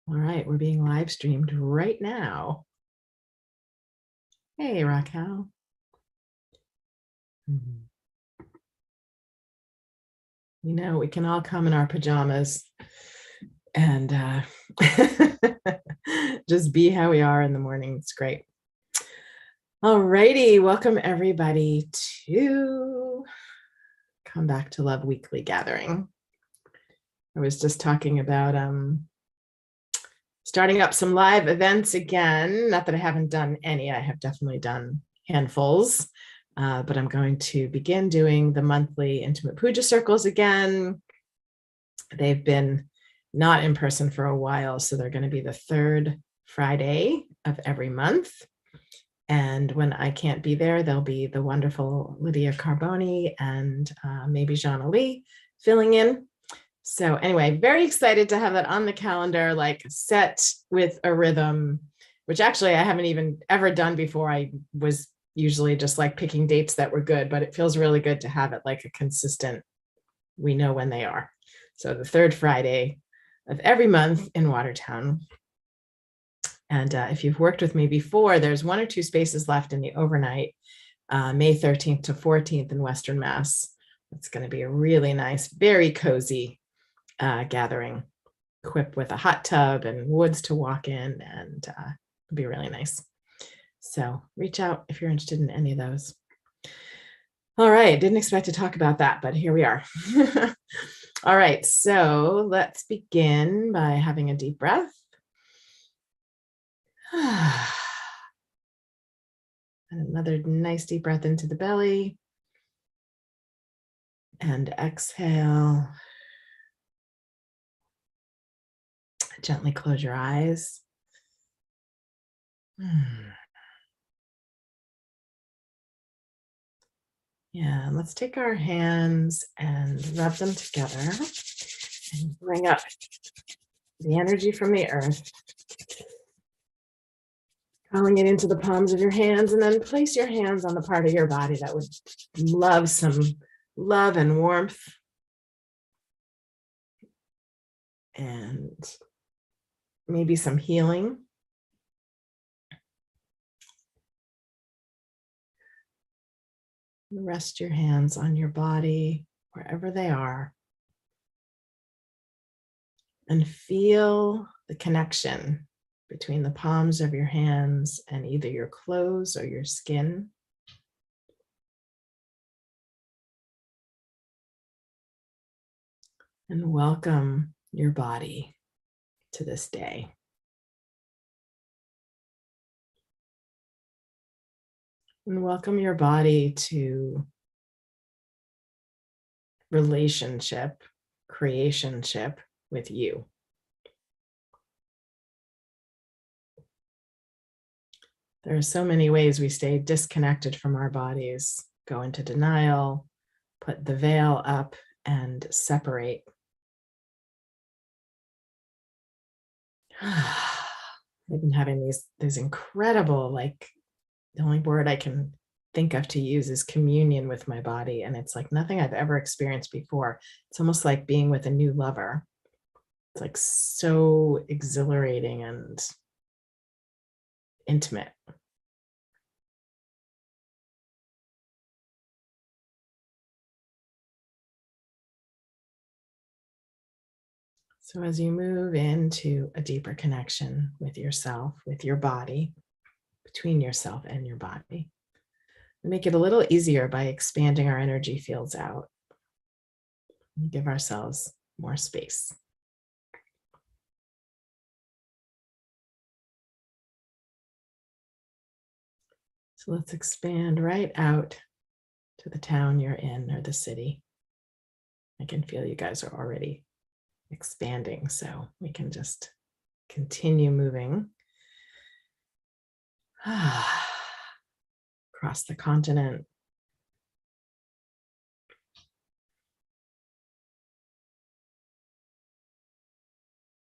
All right, we're being live streamed right now. Hey, Raquel. You know, we can all come in our pajamas and just be how we are in the morning. It's great. All righty, welcome everybody to Come Back to Love Weekly Gathering. I was just talking about starting up some live events again. Not that I haven't done any, I have definitely done handfuls, but I'm going to begin doing the monthly intimate puja circles again. They've been not in person for a while, so they're going to be the third Friday of every month. And when I can't be there, there'll be the wonderful Lydia Carboni and maybe Jeanna Lee filling in. So anyway, very excited to have that on the calendar, like set with a rhythm, which actually I haven't even ever done before. I was usually just like picking dates that were good, but it feels really good to have it like a consistent, we know when they are. So the third Friday of every month in Watertown. And if you've worked with me before, there's 1 or 2 spaces left in the overnight, May 13th to 14th in Western Mass. It's going to be a really nice, very cozy gathering, equipped with a hot tub and woods to walk in, and it'll be really nice. So reach out if you're interested in any of those. All right, didn't expect to talk about that, but here we are. All right, so let's begin by having a deep breath. And another nice deep breath into the belly. And exhale. Gently close your eyes. Yeah, let's take our hands and rub them together and bring up the energy from the earth, calling it into the palms of your hands, and then place your hands on the part of your body that would love some love and warmth and maybe some healing. Rest your hands on your body, wherever they are, and feel the connection between the palms of your hands and either your clothes or your skin. And welcome your body to this day. And welcome your body to relationship, creationship with you. There are so many ways we stay disconnected from our bodies, go into denial, put the veil up, and separate. I've been having these incredible, like, the only word I can think of to use is communion with my body. And it's like nothing I've ever experienced before. It's almost like being with a new lover. It's like so exhilarating and intimate. So as you move into a deeper connection with yourself, with your body, between yourself and your body, make it a little easier by expanding our energy fields out. Give ourselves more space. So let's expand right out to the town you're in or the city. I can feel you guys are already expanding, so we can just continue moving across the continent.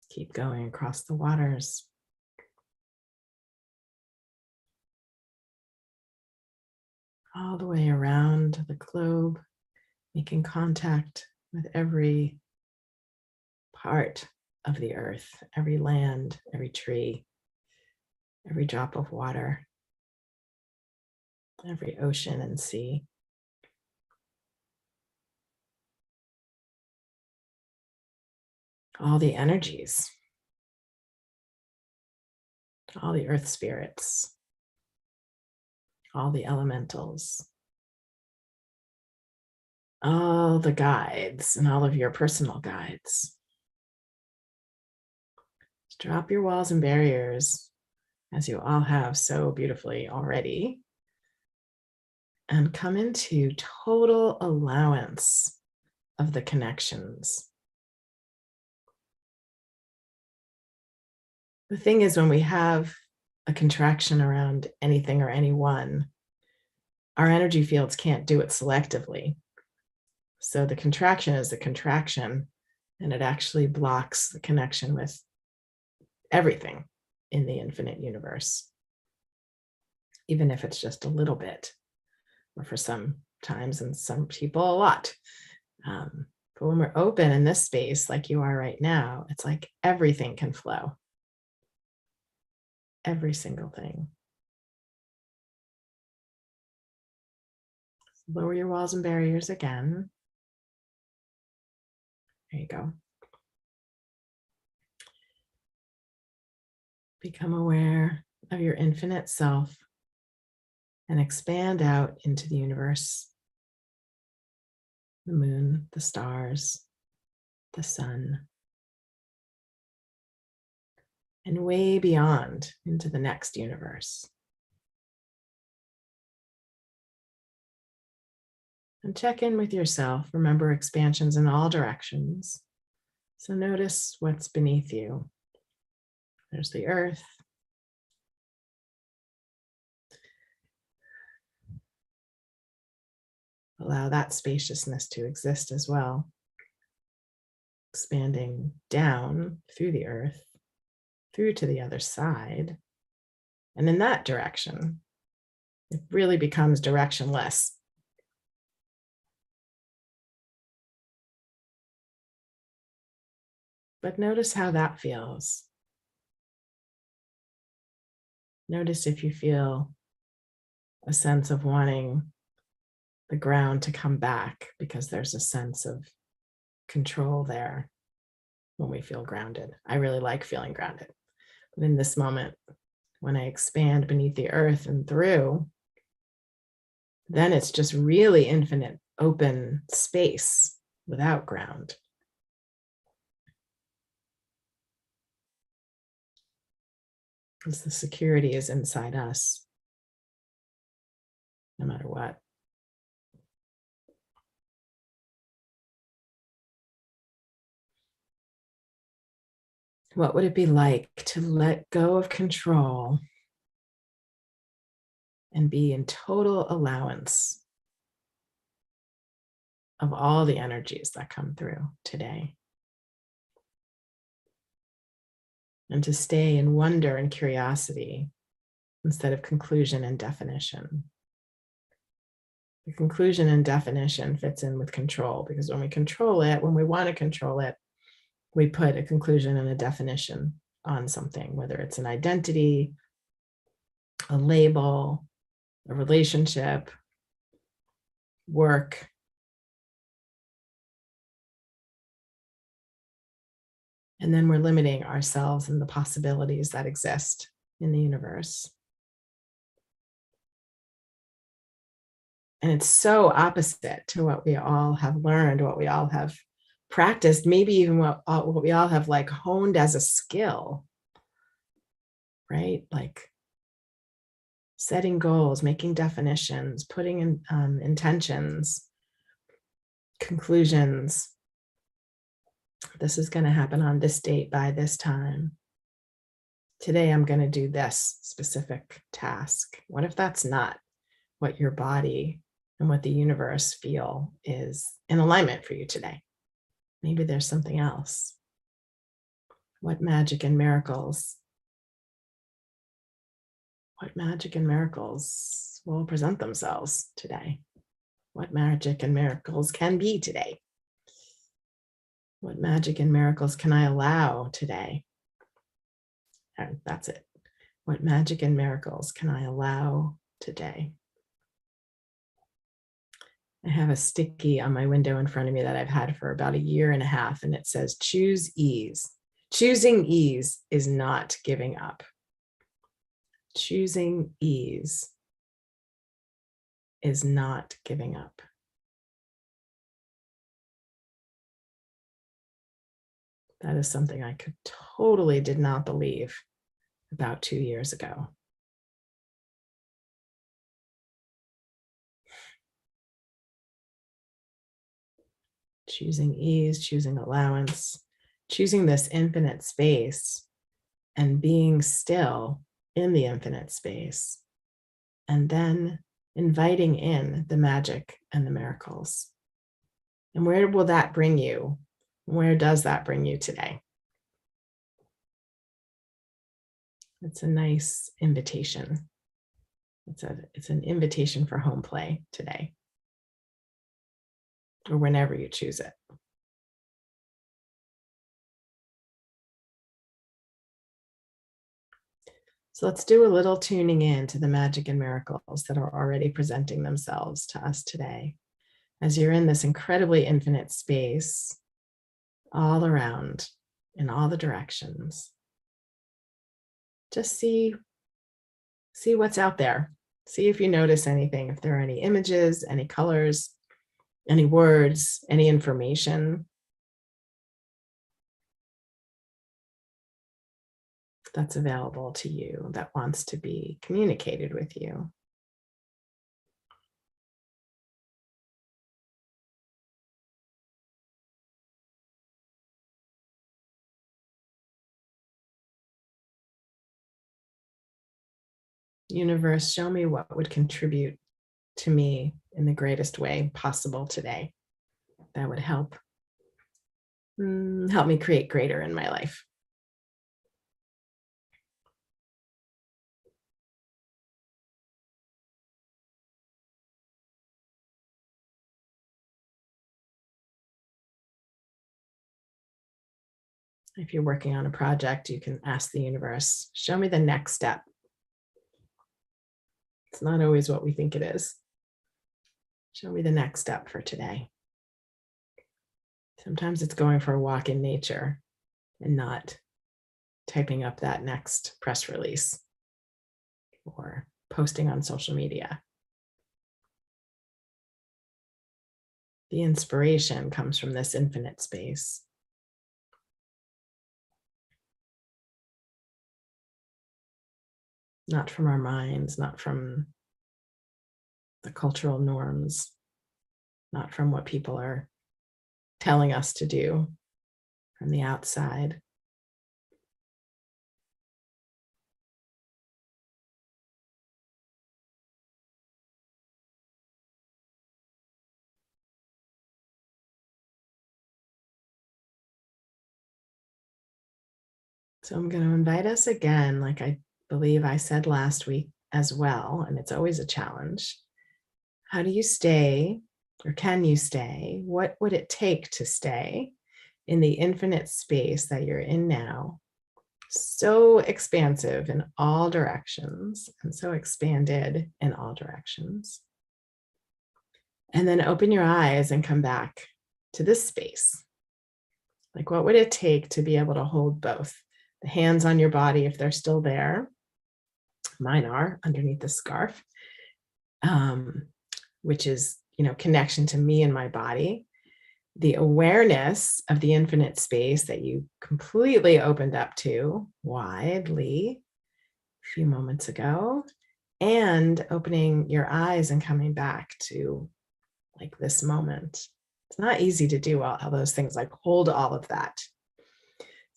Keep going across the waters. All the way around the globe, making contact with every part of the earth, every land, every tree, every drop of water, every ocean and sea. All the energies, all the earth spirits, all the elementals, all the guides and all of your personal guides. Just drop your walls and barriers, as you all have so beautifully already, and come into total allowance of the connections. The thing is, when we have a contraction around anything or anyone, our energy fields can't do it selectively. So the contraction is the contraction, and it actually blocks the connection with everything in the infinite universe, even if it's just a little bit, or for some times and some people a lot. But when we're open in this space, like you are right now, it's like everything can flow. Every single thing. Lower your walls and barriers again. There you go. Become aware of your infinite self and expand out into the universe, the moon, the stars, the sun, and way beyond into the next universe. And check in with yourself. Remember, expansions in all directions. So notice what's beneath you. There's the earth. Allow that spaciousness to exist as well. Expanding down through the earth, through to the other side. And in that direction, it really becomes directionless. But notice how that feels. Notice if you feel a sense of wanting the ground to come back, because there's a sense of control there when we feel grounded. I really like feeling grounded. But in this moment, when I expand beneath the earth and through, then it's just really infinite open space without ground. Because the security is inside us, no matter what. What would it be like to let go of control and be in total allowance of all the energies that come through today? And to stay in wonder and curiosity instead of conclusion and definition. The conclusion and definition fits in with control, because when we control it, when we want to control it, we put a conclusion and a definition on something, whether it's an identity, a label, a relationship, work. And then we're limiting ourselves and the possibilities that exist in the universe. And it's so opposite to what we all have learned, what we all have practiced, maybe even what we all have like honed as a skill, right? Like setting goals, making definitions, putting in intentions, conclusions. This is going to happen on this date by this time. Today, I'm going to do this specific task. What if that's not what your body and what the universe feel is in alignment for you today? Maybe there's something else. What magic and miracles? What magic and miracles will present themselves today? What magic and miracles can be today? What magic and miracles can I allow today? And that's it. What magic and miracles can I allow today? I have a sticky on my window in front of me that I've had for about 1.5 years, and it says, choose ease. Choosing ease is not giving up. Choosing ease is not giving up. That is something I totally did not believe about 2 years ago. Choosing ease, choosing allowance, choosing this infinite space and being still in the infinite space, and then inviting in the magic and the miracles. And where will that bring you? Where does that bring you today? It's a nice invitation. It's an invitation for home play today, or whenever you choose it. So let's do a little tuning in to the magic and miracles that are already presenting themselves to us today. As you're in this incredibly infinite space, all around, in all the directions, just see what's out there. See if you notice anything, if there are any images, any colors, any words, any information that's available to you, that wants to be communicated with you. Universe, show me what would contribute to me in the greatest way possible today. That would help me create greater in my life. If you're working on a project, you can ask the universe, show me the next step. It's not always what we think it is. Show me the next step for today. Sometimes it's going for a walk in nature and not typing up that next press release or posting on social media. The inspiration comes from this infinite space. Not from our minds, not from the cultural norms, not from what people are telling us to do from the outside. So I'm going to invite us again, like I believe I said last week as well, and it's always a challenge. How do you stay, or can you stay? What would it take to stay in the infinite space that you're in now? So expansive in all directions and so expanded in all directions. And then open your eyes and come back to this space. Like, what would it take to be able to hold both? The hands on your body, if they're still there. Mine are underneath the scarf, which is, connection to me and my body. The awareness of the infinite space that you completely opened up to widely a few moments ago, and opening your eyes and coming back to like this moment. It's not easy to do all those things, like hold all of that.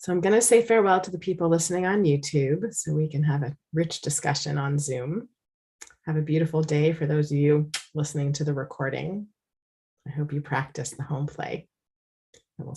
So I'm going to say farewell to the people listening on YouTube so we can have a rich discussion on Zoom. Have a beautiful day for those of you listening to the recording. I hope you practice the home play, and we'll see